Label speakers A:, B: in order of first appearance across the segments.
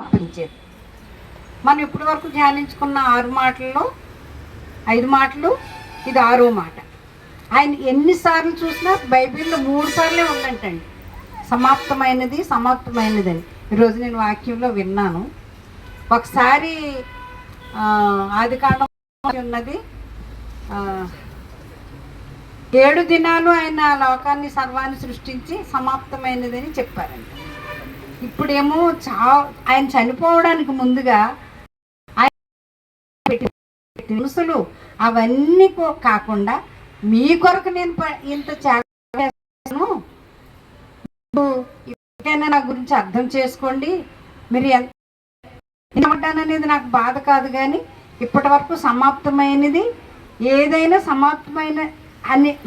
A: సమర్పించేది. మనం ఇప్పటి వరకు ధ్యానించుకున్న 6 మాటల్లో 5 మాటలు, ఇది 6వ మాట. ఆయన ఎన్నిసార్లు చూసినా బైబిల్లో 3 సార్లే ఉందంటండి సమాప్తమైనది సమాప్తమైనదని. ఈరోజు నేను వాక్యంలో విన్నాను. ఒకసారి ఆదికాండం ఉన్నది 7 దినాలు ఆయన లోకాన్ని సర్వాన్ని సృష్టించి సమాప్తమైనదని చెప్పారంట. ఇప్పుడేమో ఆయన చనిపోవడానికి ముందుగా ఆయన మనసులు అవన్నీ కాకుండా మీ కొరకు నేను ఇంత చేస్తాను, ఇప్పటికైనా నా గురించి అర్థం చేసుకోండి, మీరు ఏమంటాననేది నాకు బాధ కాదు, కానీ ఇప్పటి వరకు సమాప్తమైనది ఏదైనా సమాప్తమైన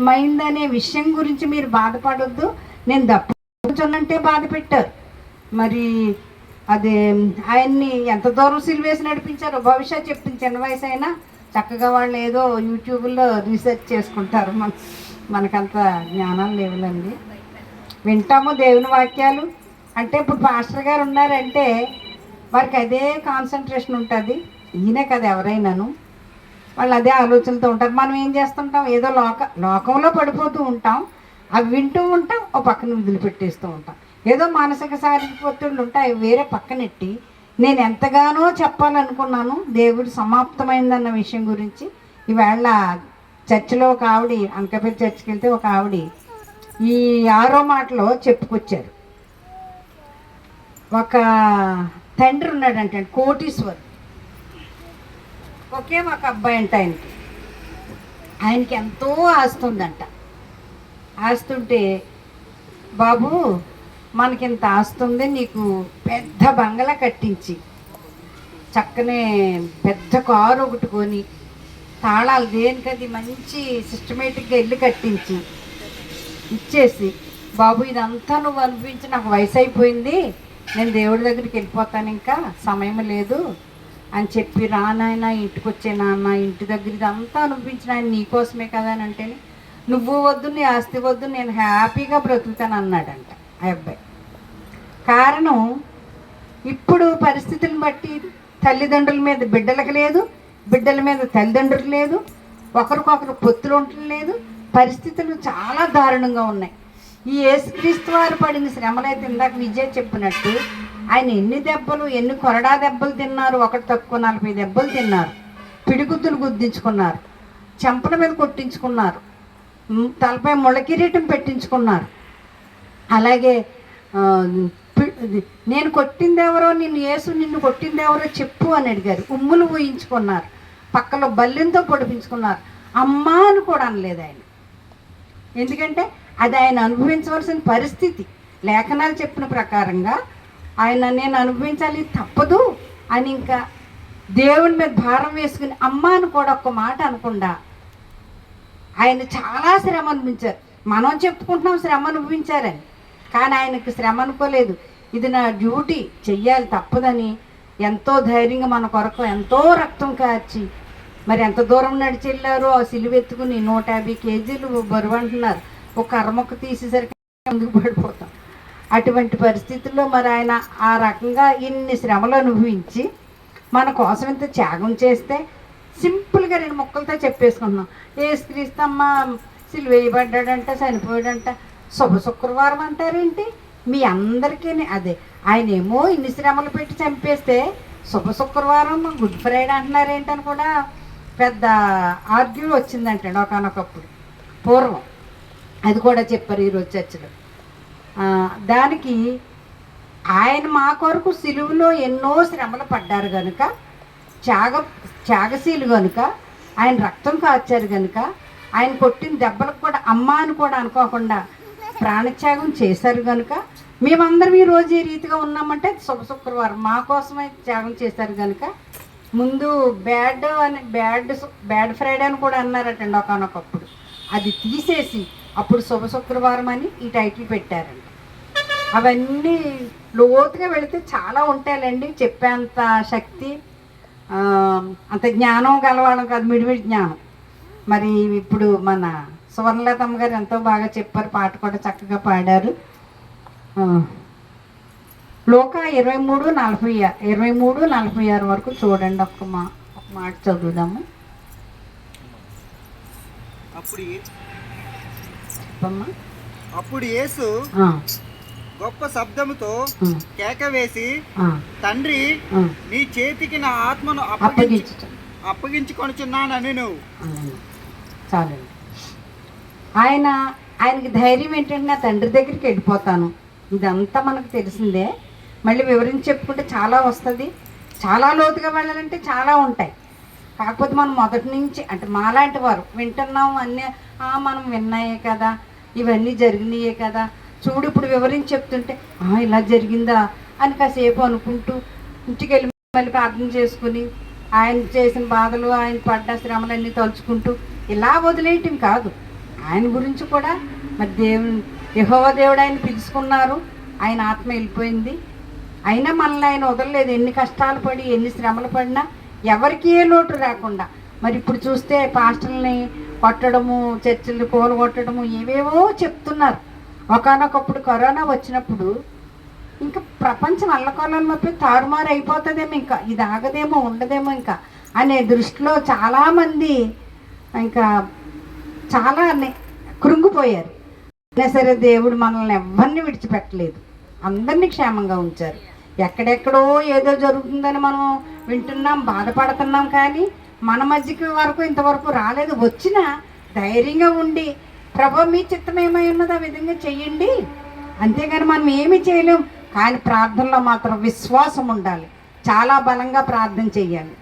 A: మైందనే విషయం గురించి మీరు బాధపడొద్దు, నేను దప్పుచున్నంటే బాధ పెట్టారు. మరి అదే ఆయన్ని ఎంత దూరం సిలువేసి నడిపించారో భవిష్యత్ చెప్పింది. చిన్న వయసు అయినా చక్కగా వాళ్ళు ఏదో యూట్యూబ్లో రీసెర్చ్ చేసుకుంటారు. మనకంత జ్ఞానాలు లేవులండి. వింటాము దేవుని వాక్యాలు. అంటే ఇప్పుడు పాస్టర్ గారు ఉన్నారంటే వారికి అదే కాన్సన్ట్రేషన్ ఉంటుంది. ఈయనే కదా ఎవరైనాను, వాళ్ళు అదే ఆలోచనతో ఉంటారు. మనం ఏం చేస్తుంటాం, ఏదో లోకంలో పడిపోతూ ఉంటాం, అవి వింటూ ఉంటాం, ఓ పక్కన వదిలిపెట్టేస్తూ ఉంటాం. ఏదో మానసిక శారీరక ఒత్తిళ్ళు ఉంటాయి, వేరే పక్కనెట్టి నేను ఎంతగానో చెప్పాలనుకున్నాను దేవుడు సమాప్తమైందన్న విషయం గురించి. ఈవేళ చర్చిలో ఒక ఆవిడ, అనకాపల్లి చర్చికి వెళ్తే ఒక ఆవిడ ఈ 6వ మాటలో చెప్పుకొచ్చారు. ఒక తండ్రి ఉన్నాడంటే కోటీశ్వర్, ఒకే ఒక అబ్బాయి అంట. ఆయనకి ఎంతో ఆస్తుందంట. ఆస్తుంటే, బాబు మనకింత ఆస్తుంది, నీకు పెద్ద బంగళా కట్టించి చక్కనే పెద్ద కారు ఒకటి కొని తాళాలు దేనికది మంచి సిస్టమేటిక్గా ఇల్లు కట్టించి ఇచ్చేసి, బాబు ఇదంతా నువ్వు అనిపించి నాకు వయసు అయిపోయింది, నేను దేవుడి దగ్గరికి వెళ్ళిపోతాను, ఇంకా సమయం లేదు అని చెప్పి, రానాయన ఇంటికి వచ్చే నాన్న, ఇంటి దగ్గర ఇదంతా అనిపించిన ఆయన నీకోసమే కదా అని అంటేనే, నువ్వు వద్దు, నీ ఆస్తి వద్దు, నేను హ్యాపీగా బ్రతుకుతాను అన్నాడంట ఆ అబ్బాయి. కారణం ఇప్పుడు పరిస్థితులను బట్టి తల్లిదండ్రుల మీద బిడ్డలకు లేదు, బిడ్డల మీద తల్లిదండ్రులకు లేదు, ఒకరికొకరు పొత్తులు ఉండటం లేదు, పరిస్థితులు చాలా దారుణంగా ఉన్నాయి. ఈ యేసుక్రీస్తు వారు పడిన శ్రమలైతే ఇందాక విజయ్ చెప్పినట్టు ఆయన ఎన్ని దెబ్బలు, ఎన్ని కొరడా దెబ్బలు తిన్నారు, ఒకటి తక్కువ 40 దెబ్బలు తిన్నారు, పిడిగుద్దులు గుద్దించుకున్నారు, చెంపల మీద కొట్టించుకున్నారు, తలపై ముళ్ళ కిరీటం పెట్టించుకున్నారు. అలాగే నేను కొట్టిందెవరో, నిన్ను కొట్టిందెవరో చెప్పు అని అడిగారు. ఉమ్ములు ఊహించుకున్నారు, పక్కలో బల్లెంతో పొడిపించుకున్నారు. అమ్మా అని కూడా అనలేదు ఆయన. ఎందుకంటే అది ఆయన అనుభవించవలసిన పరిస్థితి. లేఖనాలు చెప్పిన ప్రకారంగా ఆయన నేను అనుభవించాలి, తప్పదు అని ఇంకా దేవుని మీద భారం వేసుకుని అమ్మ అని కూడా ఒక్క మాట అనకుండా ఆయన చాలా శ్రమ అనుభవించారు. మనం చెప్పుకుంటున్నాం శ్రమ అనుభవించారని, కానీ ఆయనకు శ్రమ అనుకోలేదు. ఇది నా డ్యూటీ, చెయ్యాలి, తప్పదని ఎంతో ధైర్యంగా మన కొరకు ఎంతో రక్తం కార్చి మరి ఎంత దూరం నడిచి వెళ్ళారో ఆ సిలువెత్తుకుని 150 కేజీలు బరువు అంటున్నారు. ఒక కర్మొక్క తీసేసరికి ముందుకు పడిపోతాం. అటువంటి పరిస్థితుల్లో మరి ఆయన ఆ రకంగా ఇన్ని శ్రమలు అనుభవించి మన కోసం ఇంత త్యాగం చేస్తే సింపుల్గా 2 ముక్కలతో చెప్పేసుకుంటున్నాం. యేసుక్రీస్తమ్మ సిలువేయబడ్డాడంట, చనిపోయాడంట, శుక్రవారం అంటారేంటి? మీ అందరికీ అదే, ఆయన ఏమో ఇన్ని శ్రమలు పెట్టి చంపేస్తే శుక్రవారం గుడ్ ఫ్రైడే అంటున్నారేంటని కూడా పెద్ద ఆర్గ్యూ వచ్చిందంటండి ఒకనొకప్పుడు పూర్వం. అది కూడా చెప్పారు ఈరోజు చర్చలో. దానికి ఆయన మా కొరకు సిలువలో ఎన్నో శ్రమలు పడ్డారు కనుక, త్యాగశీలు కనుక, ఆయన రక్తం కార్చారు కనుక, ఆయన కొట్టిన దెబ్బలకు కూడా అమ్మ అని కూడా అనుకోకుండా ప్రాణత్యాగం చేశారు కనుక మేమందరం ఈరోజు ఈ రీతిగా ఉన్నామంటే శుక్రవారం మా కోసమే త్యాగం చేశారు కనుక. ముందు బ్యాడ్ ఫ్రైడే అని కూడా అన్నారటండి ఒకనొకప్పుడు. అది తీసేసి అప్పుడు శుక్రవారం అని ఈ టైటిల్ పెట్టారండి. అవన్నీ లోతుగా వెళితే చాలా ఉంటాయండి, చెప్పేంత శక్తి అంత జ్ఞానం గలవాళ్ళం కాదు, మిడిమిడి జ్ఞానం. మరి ఇప్పుడు మన సువర్ణలతమ్మ గారు ఎంతో బాగా చెప్పారు, పాట కూడా చక్కగా పాడారు. లోకా 23:46 వరకు చూడండి. ఒక మాట చదువుదాము.
B: అప్పుడు యేసు గొప్ప శబ్దముతో కేక వేసి, తండ్రి, నీ చేతికి నా ఆత్మను అప్పగించుకొనుచున్నానని నువ్వు.
A: చాలండి. ఆయనకి ధైర్యం ఏంటంటే నా తండ్రి దగ్గరికి వెళ్ళిపోతాను. ఇదంతా మనకు తెలిసిందే. మళ్ళీ వివరించి చెప్పుకుంటే చాలా వస్తుంది. చాలా లోతుగా వెళ్ళాలంటే చాలా ఉంటాయి. కాకపోతే మనం మొదటి నుంచి అంటే మాలాంటి వారు వింటున్నాం అన్నీ, మనం విన్నాయే కదా, ఇవన్నీ జరిగినాయే కదా, చూడు ఇప్పుడు వివరించి చెప్తుంటే ఇలా జరిగిందా అని కాసేపు అనుకుంటూ ఇంటికి వెళ్ళి మళ్ళీ ప్రార్థన చేసుకుని ఆయన చేసిన బాధలు, ఆయన పడ్డ శ్రమలన్నీ తలుచుకుంటూ ఇలా వదిలేయటం కాదు. ఆయన గురించి కూడా మరి యెహోవా దేవుడు ఆయన పిలుచుకున్నారు. ఆయన ఆత్మ వెళ్ళిపోయింది. అయినా మనల్ని ఆయన వదలలేదు. ఎన్ని కష్టాలు పడి ఎన్ని శ్రమలు పడినా ఎవరికి ఏ లోటు రాకుండా. మరి ఇప్పుడు చూస్తే పాస్టర్ని కొట్టడము, చర్చిలు కూలగొట్టడము, ఏవేవో చెప్తున్నారు. ఒకనొకప్పుడు కరోనా వచ్చినప్పుడు ఇంకా ప్రపంచం అల్లకొల్లం మప్పి తారుమారు అయిపోతుందేమో, ఇంకా ఇది ఆగదేమో ఉండదేమో ఇంకా అనే దృష్టిలో చాలామంది ఇంకా చాలా కృంగిపోయారు. అయినా సరే దేవుడు మనల్ని ఎవరిని విడిచిపెట్టలేదు. అందరినీ క్షేమంగా ఉంచారు. ఎక్కడెక్కడో ఏదో జరుగుతుందని మనం వింటున్నాం, బాధపడుతున్నాం, కానీ మన మధ్యకి వరకు ఇంతవరకు రాలేదు. వచ్చినా ధైర్యంగా ఉండి ప్రభు మీ చిత్తం ఏమై ఉన్నది ఆ విధంగా చెయ్యండి. అంతేగాని మనం ఏమీ చేయలేం. కానీ ప్రార్థనలో మాత్రం విశ్వాసం ఉండాలి. చాలా బలంగా ప్రార్థన చెయ్యాలి.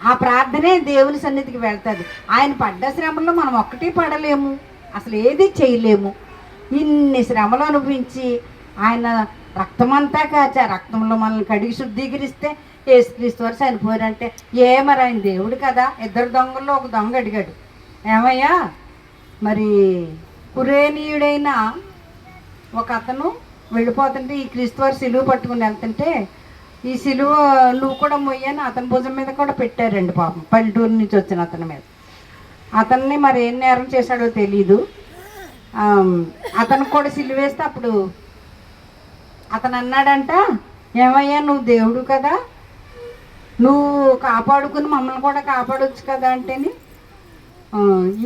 A: ఆ ప్రార్థనే దేవుని సన్నిధికి వెళ్తుంది. ఆయన పడ్డ శ్రమల్లో మనం ఒక్కటి పడలేము, అసలు ఏది చేయలేము. ఇన్ని శ్రమలు అనుభవించి ఆయన రక్తమంతా కాచి ఆ రక్తంలో మనల్ని కడిగి శుద్ధీకరిస్తే యేసుక్రీస్తు వారు చనిపోయారంటే మరి ఆయన దేవుడు కదా. 2 దొంగల్లో ఒక దొంగ అడిగాడు, ఏమయ్యా మరి కురేనీయుడైన ఒక అతను వెళ్ళిపోతుంటే ఈ క్రీస్తు వారు సిలువ పట్టుకుని వెళ్తుంటే ఈ సిలువ నువ్వు కూడా మొయ్యని అతని భుజం మీద కూడా పెట్టారండి. పాపం పల్లెటూరు నుంచి వచ్చిన అతని మీద. అతన్ని మరి ఏం నేరం చేశాడో తెలీదు. అతను కూడా సిలువ వేస్తే అప్పుడు అతను అన్నాడంట, ఏమయ్యా నువ్వు దేవుడు కదా, నువ్వు కాపాడుకుని మమ్మల్ని కూడా కాపాడవచ్చు కదా అంటేని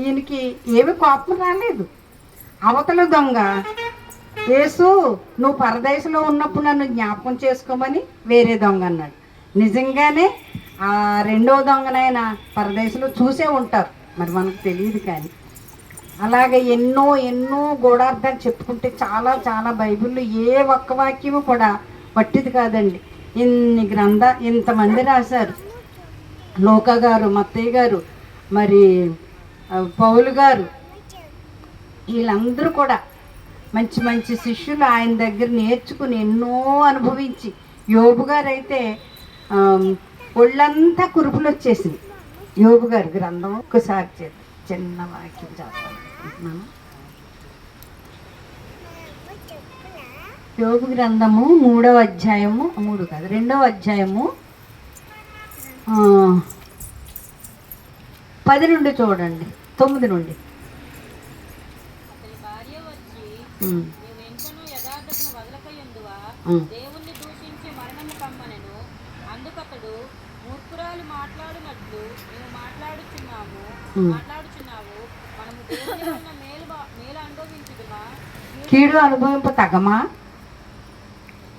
A: ఈయనకి ఏమి కోపం రాలేదు. అవతల దొంగ, యేసు నువ్వు పరదేశంలో ఉన్నప్పుడు నన్ను జ్ఞాపకం చేసుకోమని వేరే దొంగ అన్నాడు. నిజంగానే ఆ 2వ దొంగనైనా పరదేశంలో చూసే ఉంటారు, మరి మనకు తెలియదు. కానీ అలాగే ఎన్నో ఎన్నో గూఢార్థాలు చెప్పుకుంటే చాలా చాలా బైబిల్లో ఏ ఒక్క వాక్యము కూడా పట్టిది కాదండి. ఇంతమంది రాశారు. లోకా గారు, మత్తయ్య గారు, మరి పౌలు గారు, వీళ్ళందరూ కూడా మంచి మంచి శిష్యులు ఆయన దగ్గర నేర్చుకుని ఎన్నో అనుభవించి, యోబు గారు అయితే ఒళ్ళంతా కురుపులు వచ్చేసింది. యోబు గారి గ్రంథం ఒక్కసారి చిన్న వాక్యం చదవాలనుకుంటున్నాను. యోబు గ్రంథము 3వ అధ్యాయము 2వ అధ్యాయము 10 నుండి చూడండి, 9 నుండి. కీడు అనుభవింప తగమా?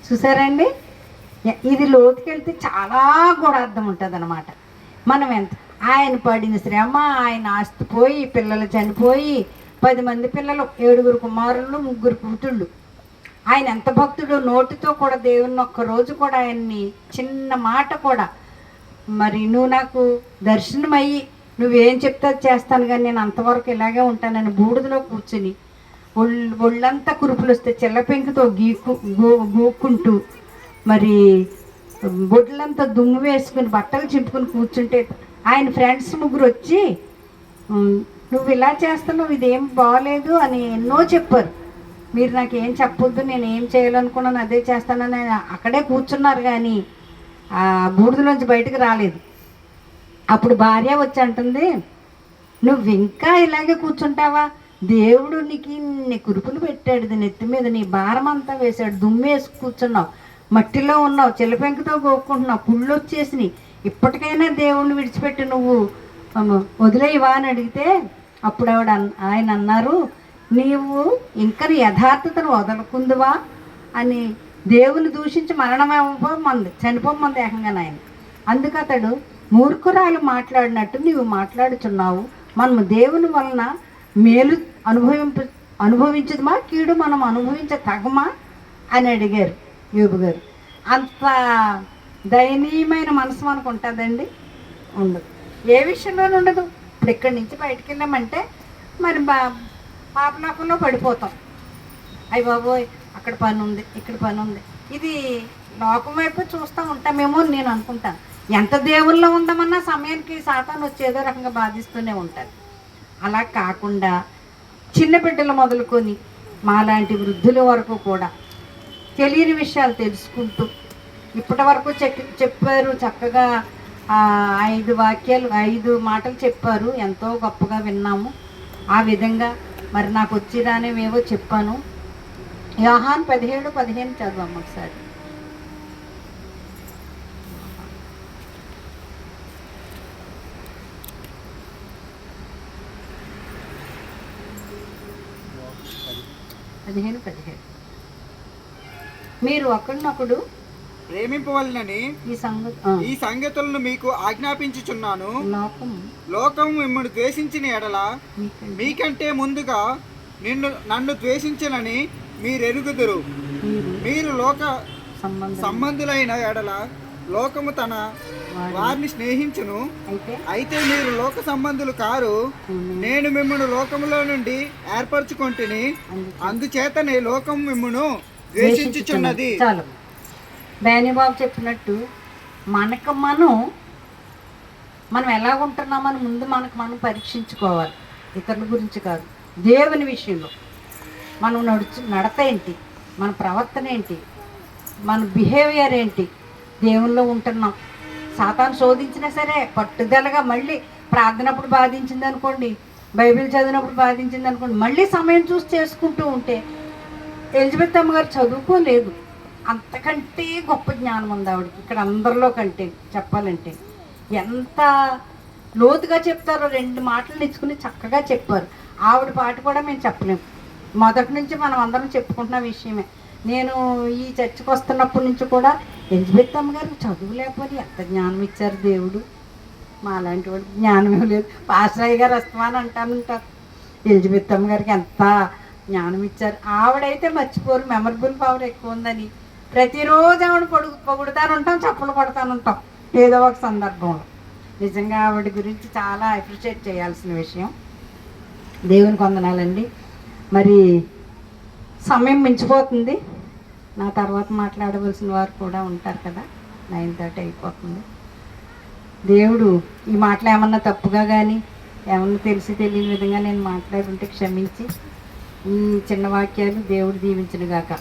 A: చూసారండి, ఇది లోతుకెళ్తే చాలా కూడా అర్థం ఉంటుంది అన్నమాట. మనం ఎంత ఆయన పడిన శ్రమ, ఆయన ఆస్తి పోయి, పిల్లలు చనిపోయి, 10 మంది పిల్లలు, 7 కుమారులు, 3 కూతుళ్ళు. ఆయన ఎంత భక్తుడు, నోటితో కూడా దేవుని ఒక్కరోజు కూడా ఆయన్ని చిన్న మాట కూడా, మరి నువ్వు నాకు దర్శనమయ్యి నువ్వేం చెప్తే చేస్తాను కానీ నేను అంతవరకు ఇలాగే ఉంటానని బూడిదలో కూర్చుని ఒళ్ళంతా కురుపులు వస్తే చెల్లపెంకుతో గోక్కుంటూ మరి బొడ్లంతా దుమ్ము వేసుకుని బట్టలు చింపుకొని కూర్చుంటే ఆయన ఫ్రెండ్స్ 3 వచ్చి నువ్వు ఇలా చేస్తున్నావు, ఇదేం బాగలేదు అని ఎన్నో చెప్పారు. మీరు నాకు ఏం చెప్పొద్దు, నేను ఏం చేయాలనుకున్నాను అదే చేస్తానని అక్కడే కూర్చున్నారు, కానీ ఆ బూడిదలోంచి బయటకు రాలేదు. అప్పుడు భార్య వచ్చి అంటుంది, నువ్వు ఇంకా ఇలాగే కూర్చుంటావా, దేవుడు నీకు ఇన్ని కురుపులు పెట్టాడు, నెత్తి మీద నీ భారం అంతా వేశాడు, దుమ్మేసి కూర్చున్నావు, మట్టిలో ఉన్నావు, చిల్లపెంకుతో గోక్కుంటున్నావు, పుళ్ళు వచ్చేసినాయి. ఇప్పటికైనా దేవుణ్ణి విడిచిపెట్టి నువ్వు వదిలేయవా అని అడిగితే అప్పుడు ఆయన అన్నారు, నీవు ఇంకా యథార్థతను వదలకుందువా అని దేవుని దూషించి మరణమైపోమంది, చనిపోమంది ఏకంగా ఆయన. అందుకు అతడు మూర్ఖురాలు మాట్లాడినట్టు నీవు మాట్లాడుచున్నావు, మనము దేవుని వలన మేలు అనుభవించదుమా, కీడు మనం అనుభవించతగమా అని అడిగారు యోబు గారు. అంత దయనీయమైన మనసు మనకు ఉంటుందండి? ఉండదు. ఏ విషయంలోనూ ఉండదు. ఇప్పుడు ఇక్కడి నుంచి బయటికి వెళ్ళామంటే మరి పాపలోకంలో పడిపోతాం. అయ్య బాబోయ్ అక్కడ పని ఉంది, ఇక్కడ పని ఉంది. ఇది లోకం వైపు చూస్తూ ఉంటామేమో అని నేను అనుకుంటాను. ఎంత దేవుల్లో ఉందామన్నా సమయానికి సాతాను వచ్చి ఏదో రకంగా బాధిస్తూనే ఉంటుంది. అలా కాకుండా చిన్న బిడ్డలు మొదలుకొని మాలాంటి వృద్ధుల వరకు కూడా తెలియని విషయాలు తెలుసుకుంటూ ఇప్పటి వరకు చెప్పారు చక్కగా 5 మాటలు చెప్పారు, ఎంతో గొప్పగా విన్నాము. ఆ విధంగా మరి నాకు వచ్చిరానేవేవో చెప్పాను. యోహాను 17:15 చదవమ్మ ఒకసారి. మీరు ఒకరినొకడు
B: ప్రేమింపవలనని ఈ సంగతులను మీకు ఆజ్ఞాపించుచున్నాను. లోకం మిమ్మల్ని ద్వేషించిన ఎడల మీకంటే ముందుగా నన్ను ద్వేషించనని మీరు ఎరుగుదురు. మీరు లోక సంబంధులైన ఎడల లోకము తన వారిని స్నేహించును. అయితే మీరు లోక సంబంధులు కారు, నేను మిమ్మల్ని లోకములో నుండి ఏర్పరచుకొంటిని, అందుచేతనే లోకం మిమ్మల్ని ద్వేషించుచున్నది.
A: చాలు. బేనిబాబు చెప్పినట్టు మనకు మనం ఎలా ఉంటున్నామని ముందు మనం పరీక్షించుకోవాలి. ఇతరుల గురించి కాదు, దేవుని విషయంలో మనం నడత ఏంటి, మన ప్రవర్తన ఏంటి, మన బిహేవియర్ ఏంటి, దేవుల్లో ఉంటున్నాం. సాతాను శోధించినా సరే పట్టుదలగా మళ్ళీ ప్రార్థనప్పుడు బాధించింది అనుకోండి, బైబిల్ చదివినప్పుడు బాధించింది అనుకోండి, మళ్ళీ సమయం చూసి చేసుకుంటూ ఉంటే. ఎలిజబెత్ అమ్మగారు చదువుకోలేదు, అంతకంటే గొప్ప జ్ఞానం ఉంది ఆవిడకి. ఇక్కడ అందరిలో కంటే చెప్పాలంటే ఎంత లోతుగా చెప్తారో, 2 మాటలు నేర్చుకుని చక్కగా చెప్పారు. ఆవిడ పాట కూడా మేము చెప్పలేము. మొదటి నుంచి మనం అందరం చెప్పుకుంటున్న విషయమే. నేను ఈ చర్చకు వస్తున్నప్పటి నుంచి కూడా ఎలిజబెత్ అమ్మగారికి చదువు లేకపోతే ఎంత జ్ఞానం ఇచ్చారు దేవుడు. మా అలాంటి వాడికి జ్ఞానమే లేదు. పాస్రాయి గారు వస్తామని అంటారు. ఎలిజబెత్ అమ్మగారికి ఎంత జ్ఞానం ఇచ్చారు. ఆవిడైతే మర్చిపోరు, మెమరబుల్ పవర్ ఎక్కువ ఉందని ప్రతిరోజు ఆవిడ పొగుడుతానుంటాం, చప్పులు కొడతానుంటాం ఏదో ఒక సందర్భంలో. నిజంగా ఆవిడ గురించి చాలా అప్రిషియేట్ చేయాల్సిన విషయం. దేవునికి వందనాలండి. మరి సమయం మించిపోతుంది. నా తర్వాత మాట్లాడవలసిన వారు కూడా ఉంటారు కదా, 9:30 అయిపోతుంది. దేవుడు ఈ మాటలు ఏమన్నా తప్పుగా కానీ ఏమన్నా తెలియని విధంగా నేను మాట్లాడుంటే క్షమించి ఈ చిన్న వాక్యాలు దేవుడు దీవించును గాక.